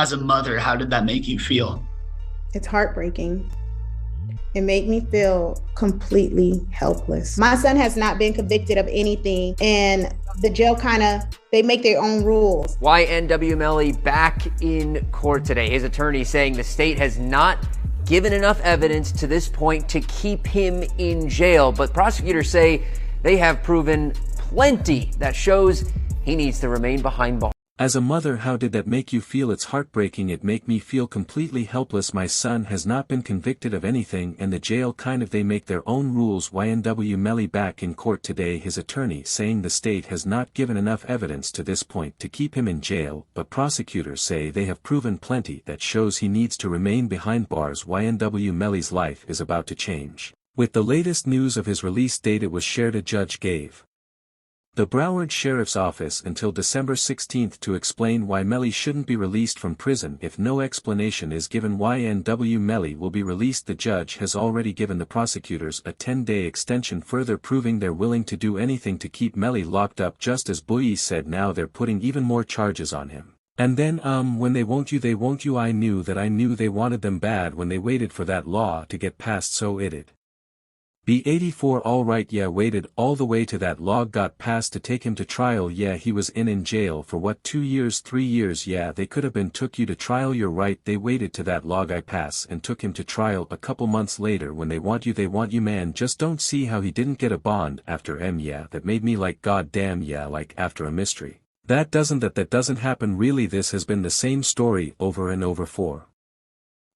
As a mother, how did that make you feel? It's heartbreaking. It made me feel completely helpless. My son has not been convicted of anything, and the jail they make their own rules. YNW Melly back in court today. His attorney saying the state has not given enough evidence to this point to keep him in jail, but prosecutors say they have proven plenty that shows he needs to remain behind bars. As a mother, how did that make you feel? It's heartbreaking. It make me feel completely helpless. My son has not been convicted of anything, and the jail they make their own rules. YNW Melly back in court today. His attorney saying the state has not given enough evidence to this point to keep him in jail, but prosecutors say they have proven plenty that shows he needs to remain behind bars. YNW Melly's life is about to change. With the latest news of his release date, it was shared. A judge gave the Broward Sheriff's Office until December 16 to explain why Melly shouldn't be released from prison. If no explanation is given, YNW Melly will be released. The judge has already given the prosecutors a 10-day extension, further proving they're willing to do anything to keep Melly locked up. Just as Bowie said, now they're putting even more charges on him. And then when they won't you, I knew they wanted them bad when they waited for that law to get passed, so it'd be 84. Alright, yeah, waited all the way to that law got passed to take him to trial. Yeah, he was in jail for what, 2 years, 3 years? Yeah, they could have been took you to trial. You're right, they waited to that law guy pass and took him to trial a couple months later. When they want you, man, just don't see how he didn't get a bond after yeah, that made me like, god damn, yeah, like after a mystery. That doesn't happen really. This has been the same story over and over for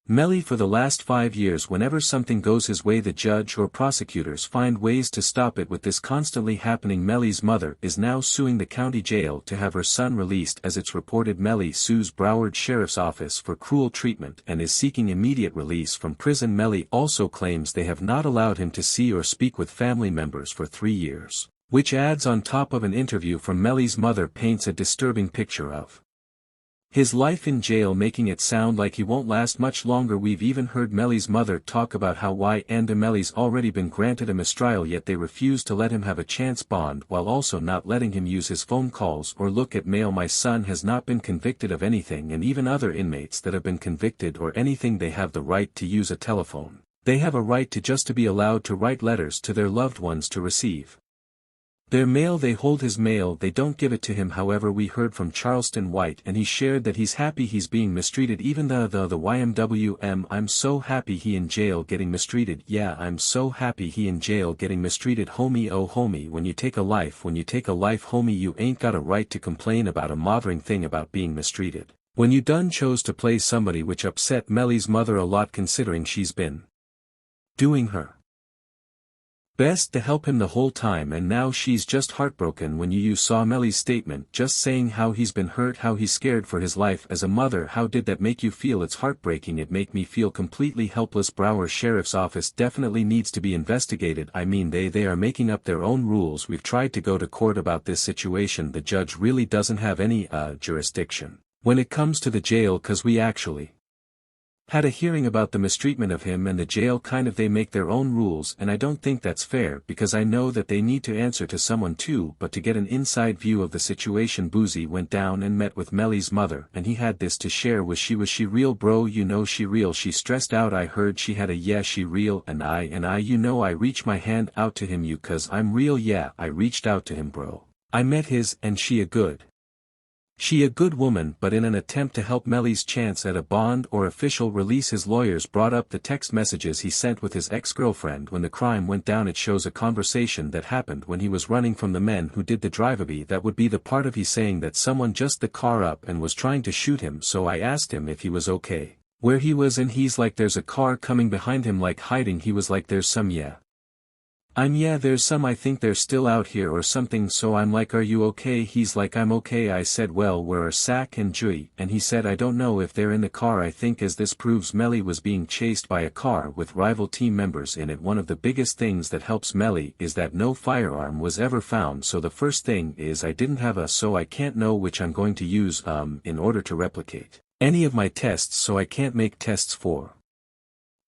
Melly for the last 5 years. Whenever something goes his way, the judge or prosecutors find ways to stop it. With this constantly happening, Melly's mother is now suing the county jail to have her son released. As it's reported, Melly sues Broward Sheriff's Office for cruel treatment and is seeking immediate release from prison. Melly also claims they have not allowed him to see or speak with family members for 3 years, which adds on top of an interview from Melly's mother paints a disturbing picture of his life in jail, making it sound like he won't last much longer. We've even heard Melly's mother talk about how YNW Melly's already been granted a mistrial, yet they refuse to let him have a chance bond, while also not letting him use his phone calls or look at mail. My son has not been convicted of anything, and even other inmates that have been convicted or anything, they have the right to use a telephone. They have a right to be allowed to write letters to their loved ones to receive their mail. They hold his mail, they don't give it to him. However, we heard from Charleston White, and he shared that he's happy he's being mistreated. Even the YMWM, I'm so happy he in jail getting mistreated. Yeah, I'm so happy he in jail getting mistreated. Homie, oh homie, when you take a life, homie, you ain't got a right to complain about a mothering thing about being mistreated. When you done chose to play somebody, which upset Melly's mother a lot, considering she's been doing her best to help him the whole time, and now she's just heartbroken. When you saw Melly's statement just saying how he's been hurt, how he's scared for his life. As a mother, how did that make you feel? It's heartbreaking. It make me feel completely helpless. Broward Sheriff's Office definitely needs to be investigated. I mean, they are making up their own rules. We've tried to go to court about this situation. The judge really doesn't have any jurisdiction when it comes to the jail, cause we actually had a hearing about the mistreatment of him, and the jail they make their own rules, and I don't think that's fair, because I know that they need to answer to someone too. But to get an inside view of the situation, Boozy went down and met with Melly's mother, and he had this to share. Was she real, bro? You know she real. She stressed out. I heard she had a yeah, she real, and I I reach my hand out to him, you, cause I'm real. Yeah, I reached out to him, bro. I met his, and she a good woman. But in an attempt to help Melly's chance at a bond or official release, his lawyers brought up the text messages he sent with his ex-girlfriend when the crime went down. It shows a conversation that happened when he was running from the men who did the drive-by. That would be the part of he saying that someone just the car up and was trying to shoot him. So I asked him if he was okay where he was, and he's like, there's a car coming behind him, like hiding. He was like, there's some, yeah, there's some, I think they're still out here or something. So I'm like, are you okay? He's like, I'm okay. I said, well, where are Sack and Joy? And he said, I don't know if they're in the car. I think as this proves, Melly was being chased by a car with rival team members in it. One of the biggest things that helps Melly is that no firearm was ever found. So the first thing is, I didn't have a, so I can't know which I'm going to use in order to replicate any of my tests, so I can't make tests for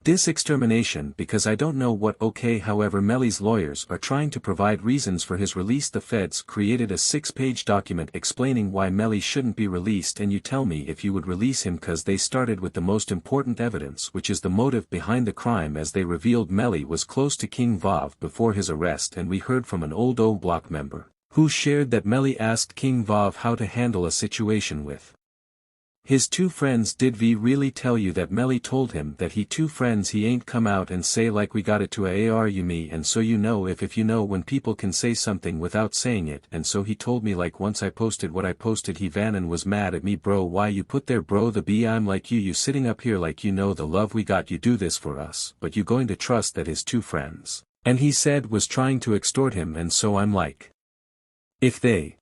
Extermination because I don't know what. Okay, however, Melly's lawyers are trying to provide reasons for his release. The feds created a 6-page document explaining why Melly shouldn't be released, and you tell me if you would release him, cause they started with the most important evidence, which is the motive behind the crime, as they revealed Melly was close to King Vav before his arrest, and we heard from an old O Block member who shared that Melly asked King Vav how to handle a situation with his 2 friends. Did V really tell you that Melly told him that he 2 friends he ain't come out and say like we got it to AR you me, and so you know if you know when people can say something without saying it, and so he told me like once I posted what I posted he van and was mad at me. Bro, why you put there bro the B? I'm like you sitting up here like you know the love we got, you do this for us, but you going to trust that his 2 friends and he said was trying to extort him, and so I'm like, if they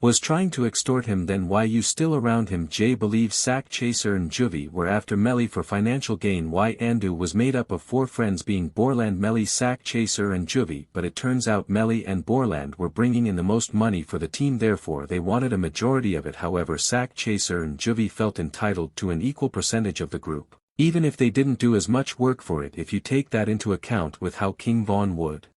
was trying to extort him, then why you still around him? Jay believes Sack Chaser and Juvie were after Melly for financial gain. YNW was made up of 4 friends being Borland, Melly, Sack Chaser and Juvie, but it turns out Melly and Borland were bringing in the most money for the team, therefore they wanted a majority of it. However, Sack Chaser and Juvie felt entitled to an equal percentage of the group, even if they didn't do as much work for it. If you take that into account with how King Vaughn would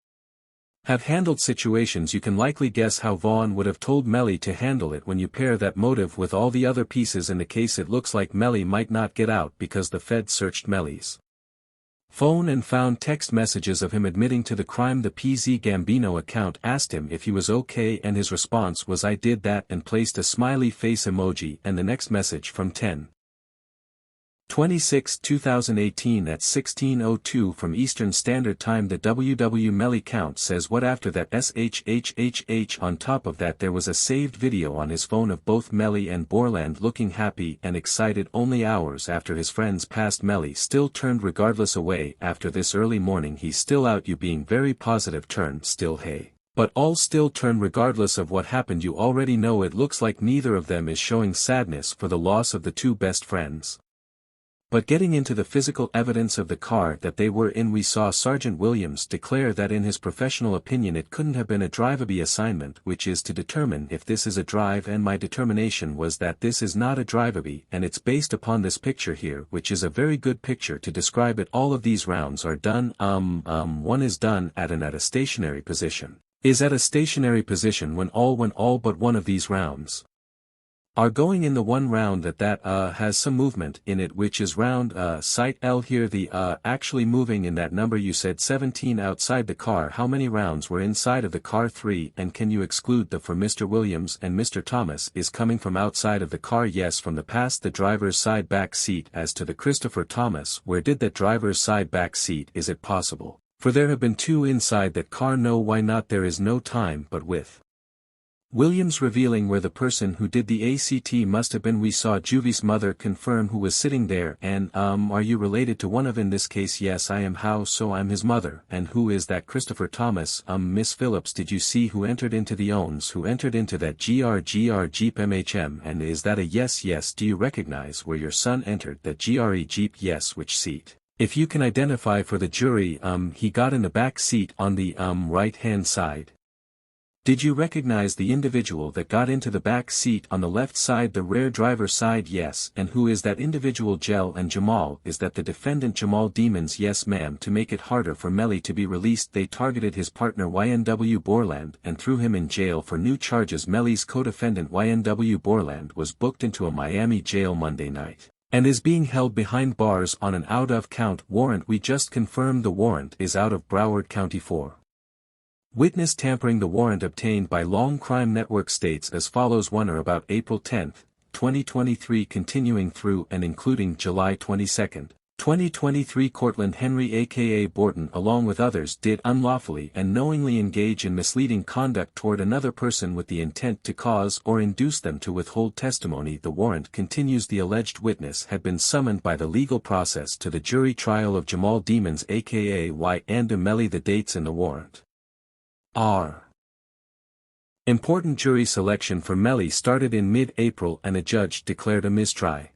have handled situations, you can likely guess how Vaughn would have told Melly to handle it. When you pair that motive with all the other pieces in the case, it looks like Melly might not get out, because the Fed searched Melly's phone and found text messages of him admitting to the crime. The PZ Gambino account asked him if he was okay, and his response was I did that, and placed a smiley face emoji, and the next message from 10/26/2018 at 16:02 from Eastern Standard Time. The YNW Melly count says what after that SHHHH. On top of that, there was a saved video on his phone of both Melly and Borland looking happy and excited only hours after his friends passed. Melly still turned regardless away. After this early morning he's still out, you being very positive, turn still hey. But all still turn regardless of what happened. You already know it looks like neither of them is showing sadness for the loss of the 2 best friends. But getting into the physical evidence of the car that they were in, we saw Sergeant Williams declare that in his professional opinion it couldn't have been a drive-a-B assignment, which is to determine if this is a drive, and my determination was that this is not a drive-a-B, and it's based upon this picture here, which is a very good picture to describe it. All of these rounds are done, one is done at a stationary position, is at a stationary position when all but one of these rounds are going in the one round that has some movement in it, which is round site L here. The actually moving in that number. You said 17 outside the car. How many rounds were inside of the car? 3. And can you exclude the for Mr. Williams and Mr. Thomas is coming from outside of the car? Yes, from the past the driver's side back seat. As to the Christopher Thomas, where did that driver's side back seat? Is it possible for there have been 2 inside that car? No. Why not? There is no time, but with Williams revealing where the person who did the ACT must have been. We saw Juvie's mother confirm who was sitting there. And are you related to one of? In this case yes I am. How so? I'm his mother. And who is that Christopher Thomas? Miss Phillips. Did you see who entered into the owns, who entered into that GR Jeep MHM? And is that a yes? Yes. Do you recognize where your son entered that GRE Jeep? Yes. Which seat? If you can identify for the jury, he got in the back seat on the right hand side. Did you recognize the individual that got into the back seat on the left side, the rear driver's side? Yes. And who is that individual? Jel and Jamal. Is that the defendant Jamal Demons? Yes ma'am. To make it harder for Melly to be released, they targeted his partner YNW Borland and threw him in jail for new charges. Melly's co-defendant YNW Borland was booked into a Miami jail Monday night and is being held behind bars on an out-of-count warrant. We just confirmed the warrant is out of Broward County for witness tampering. The warrant obtained by Long Crime Network states as follows: 1 or about April 10, 2023 continuing through and including July 22, 2023. Cortland Henry aka Borton along with others did unlawfully and knowingly engage in misleading conduct toward another person with the intent to cause or induce them to withhold testimony. The warrant continues. The alleged witness had been summoned by the legal process to the jury trial of Jamal Demons aka YNW Melly. The dates in the warrant are important. Jury selection for Melly started in mid-April and a judge declared a mistrial.